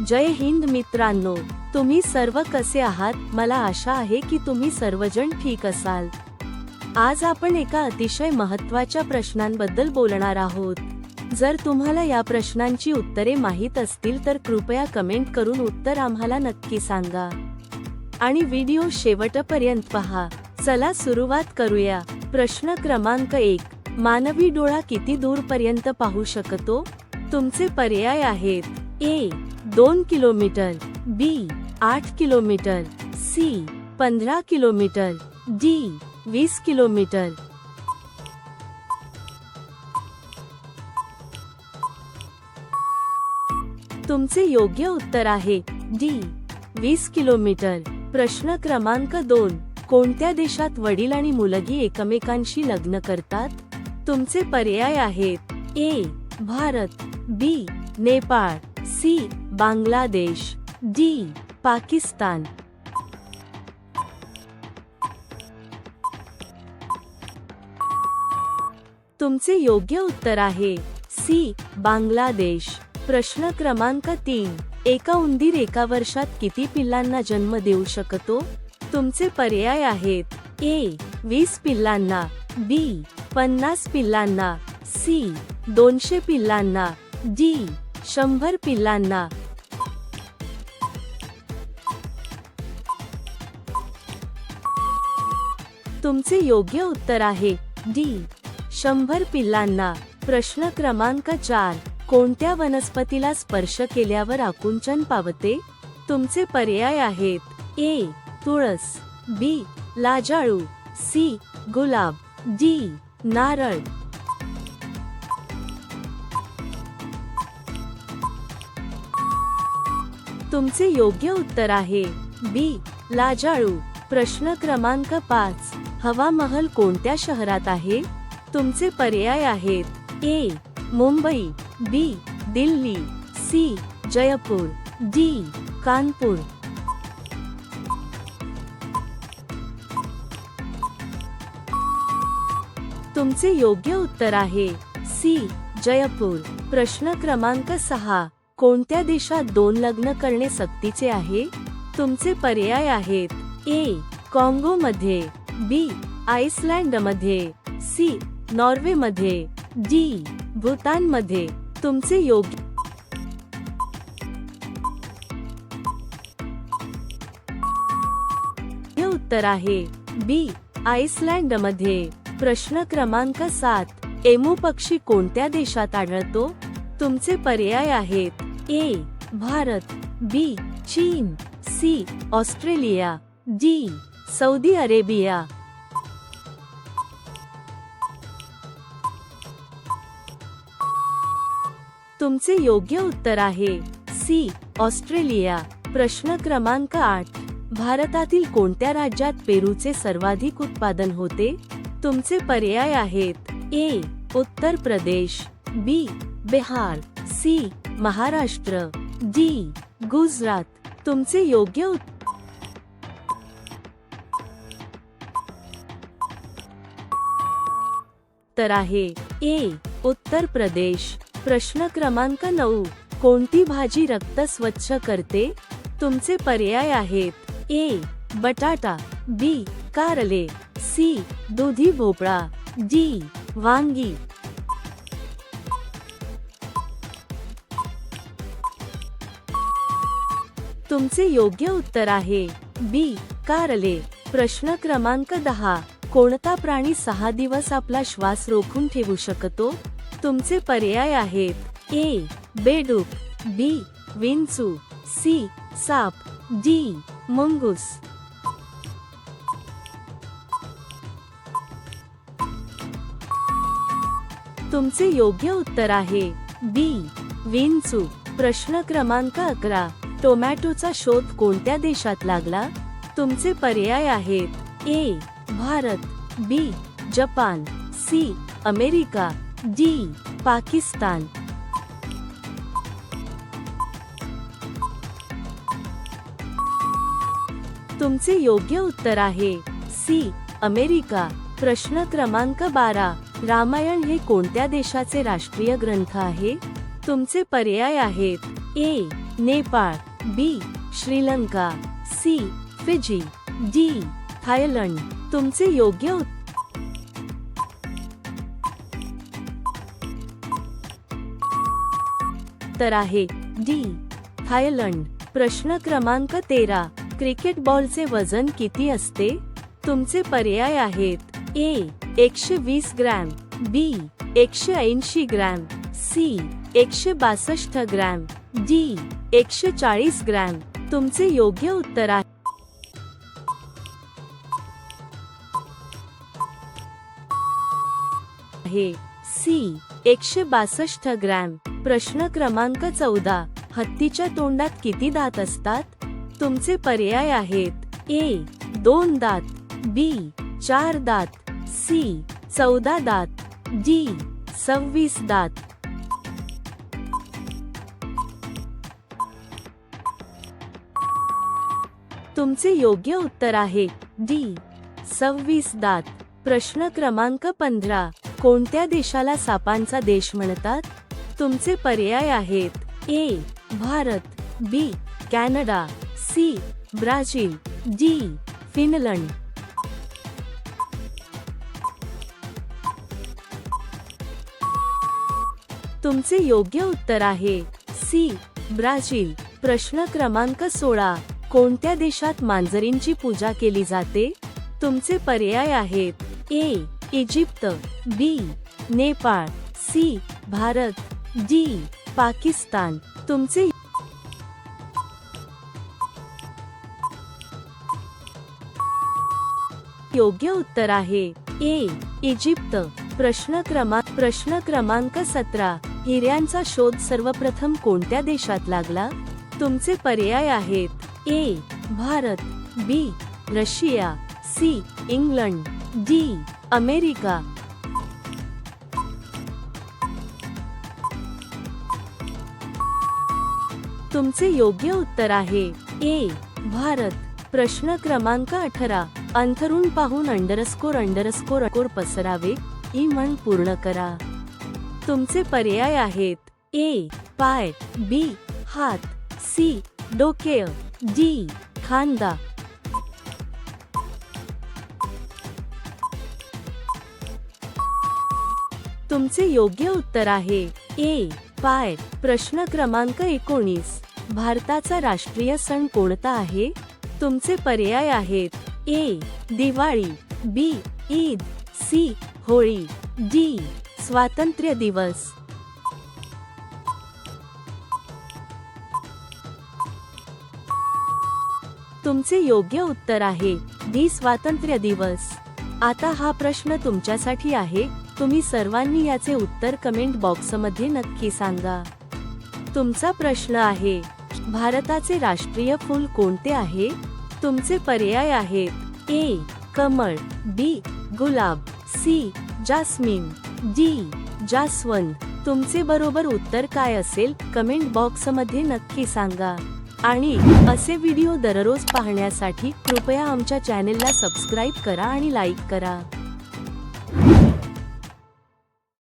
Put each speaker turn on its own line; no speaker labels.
जय हिंद मित्रांनो, तुम्ही सर्व कसे आहात? मला आशा आहे की तुम्ही सर्वजण ठीक असाल. आज आपण एका अतिशय महत्त्वाच्या प्रश्नांबद्दल बोलणार आहोत. जर तुम्हाला या प्रश्नांची उत्तरे माहीत असतील तर कृपया कमेंट करून उत्तर आम्हाला नक्की सांगा आणि व्हिडिओ शेवटपर्यंत पहा. चला सुरुवात करूया. प्रश्न क्रमांक 1. मानवी डोळा किती दूरपर्यंत पाहू शकतो? तुमचे पर्याय आहेत: A 2 kilometre, B 8 kilometre, C 15 kilometre, D 20 kilometre. तुमचे योग्य उत्तर आहे डी 20 किलोमीटर. प्रश्न क्रमांक 2. कोणत्या देशात वडील आणि मुलगी एकमेकांशी लग्न करतात? तुमचे पर्याय आहेत: A Bharat, B Nepal, C Bangladesh, D Pakistan. तुमचे योग्य उत्तर आहे सी बांगलादेश. प्रश्न क्रमांक 3. एका उंदीर एका वर्षात किती पिल्लांना जन्म देऊ शकतो? तुमचे पर्याय आहेत: ए 20 पिल्लांना, बी 50 पिल्लांना, सी 200 पिल्लांना, डी 100 पिल्लांना. तुमचे योग्य उत्तर आहे डी 100 पिल्लांना. प्रश्न क्रमांक 4. कोणत्या वनस्पतीला स्पर्श केल्यावर आकुंचन पावते? तुमचे पर्याय आहेत: ए तुळस, बी लाजाळू, सी गुलाब, डी नारळ. तुमचे योग्य उत्तर आहे बी लाजाळू. प्रश्न क्रमांक 5. हवा महल कोणत्या शहरात आहे? तुमचे पर्याय आहेत: ए मुंबई, बी दिल्ली, सी जयपूर, डी कानपूर. तुमचे योग्य उत्तर आहे सी जयपूर. प्रश्न क्रमांक 6. कोणत्या देशात 2 लग्न करणे सक्तीचे आहे? तुमचे पर्याय आहेत: ए काँगो मध्ये, बी आइसलँड मध्ये, सी नॉर्वे मध्ये, डी भूतान मध्ये. तुमचे योग्य उत्तर आहे बी आइसलँड मध्ये. प्रश्न क्रमांक 7. एमू पक्षी कोणत्या देशात आढळतो? तुमचे पर्याय आहेत: ए भारत, बी चीन, C Australia, D Saudi Arabia. तुमचे योग्य उत्तर आहे सी ऑस्ट्रेलिया. प्रश्न क्रमांक 8. भारतातील कोणत्या राज्यात पेरूचे सर्वाधिक उत्पादन होते? तुमचे पर्याय आहेत: ए उत्तर प्रदेश, बी बिहार, सी महाराष्ट्र, डी गुजरात. तुमचे योग्य उत्तर आहे ए उत्तर प्रदेश. प्रश्न क्रमांक 9. कोणती भाजी रक्त स्वच्छ करते? तुमचे पर्याय आहेत: ए बटाटा, बी कारले, सी दुधी भोपळा, डी वांगी. तुमचे योग्य उत्तर आहे बी कारले. प्रश्न क्रमांक 10. कोणता प्राणी 6 दिवस आपला श्वास रोखून ठेवू शकतो? तुमचे पर्याय आहेत: ए बेडूक, बी विंचू, सी साप, डी मुंगूस. तुमचे योग्य उत्तर आहे बी विंचू. प्रश्न क्रमांक 11. टोमॅटोचा शोध कोणत्या देशात लागला? तुमचे पर्याय आहेत: A Bharat, B Japan, C America, D Pakistan. तुमचे योग्य उत्तर आहे सी अमेरिका. प्रश्न क्रमांक 12. रामायण हे कोणत्या देशाचे राष्ट्रीय ग्रंथ आहे? तुमचे पर्याय आहेत: A Nepal, B Sri Lanka, C Fiji, D Thailand. तुमचे योग्य उत्तर आहे डी थायलंड. प्रश्न क्रमांक 13. क्रिकेट बॉलचे वजन किती असते? तुमचे पर्याय आहेत A 120 gram, B 180 gram, C 162 gram, D 140 gram. तुमचे योग्य उत्तर आहे सी 162 ग्रॅम. प्रश्न क्रमांक 14. हत्तीच्या तोंडात किती दात असतात? तुमचे पर्याय आहेत ए 2 दात, बी 4 दात, सी 14 दात, डी 26 दात. तुमचे योग्य उत्तर आहे डी 26 दात. प्रश्न क्रमांक 15. कोणत्या देशाला सापांचा देश म्हणतात? तुमचे पर्याय आहेत A Bharat, B Canada, C Brazil, D Finland. तुमचे योग्य उत्तर आहे सी ब्राझील. प्रश्न क्रमांक 16. कोणत्या देशात मांजरींची पूजा केली जाते? तुमचे पर्याय आहेत ए इजिप्त, बी नेपाळ, सी भारत, डी पाकिस्तान. तुमचे योग्य उत्तर आहे ए इजिप्त. प्रश्न क्रमांक 17. हिऱ्यांचा शोध सर्वप्रथम कोणत्या देशात लागला? तुमचे पर्याय आहेत A Bharat, B Russia, C England, D America. तुमचे योग्य उत्तर आहे ए भारत. प्रश्न क्रमांक 18. अंथरूण पाहून _ पसरावे ही म्हण पूर्ण करा. तुमचे पर्याय आहेत ए पाय, बी हात, सी डोके, डी खांदा. तुमचे योग्य उत्तर आहे ए पाय. प्रश्न क्रमांक 19. भारताचा राष्ट्रीय सण कोणता आहे? तुमचे पर्याय आहेत ए दिवाळी, बी ईद, सी होळी, डी स्वातंत्र्य दिवस. तुमचे योग्य उत्तर आहे डी स्वातंत्र्य दिवस. आता हा प्रश्न तुमच्यासाठी आहे. तुम्ही सर्वांनी याचे उत्तर कमेंट बॉक्समध्ये नक्की सांगा. तुमचा प्रश्न आहे भारताचे राष्ट्रीय फूल कोणते आहे? तुमचे पर्याय आहेत ए कमळ, बी गुलाब, सी जास्मिन, डी जास्वंद. तुमचे बरोबर उत्तर काय असेल कमेंट बॉक्समध्ये नक्की सांगा. आणि असे व्हिडिओ दररोज पाहण्यासाठी कृपया आमच्या चॅनेलला सबस्क्राईब करा आणि लाईक करा.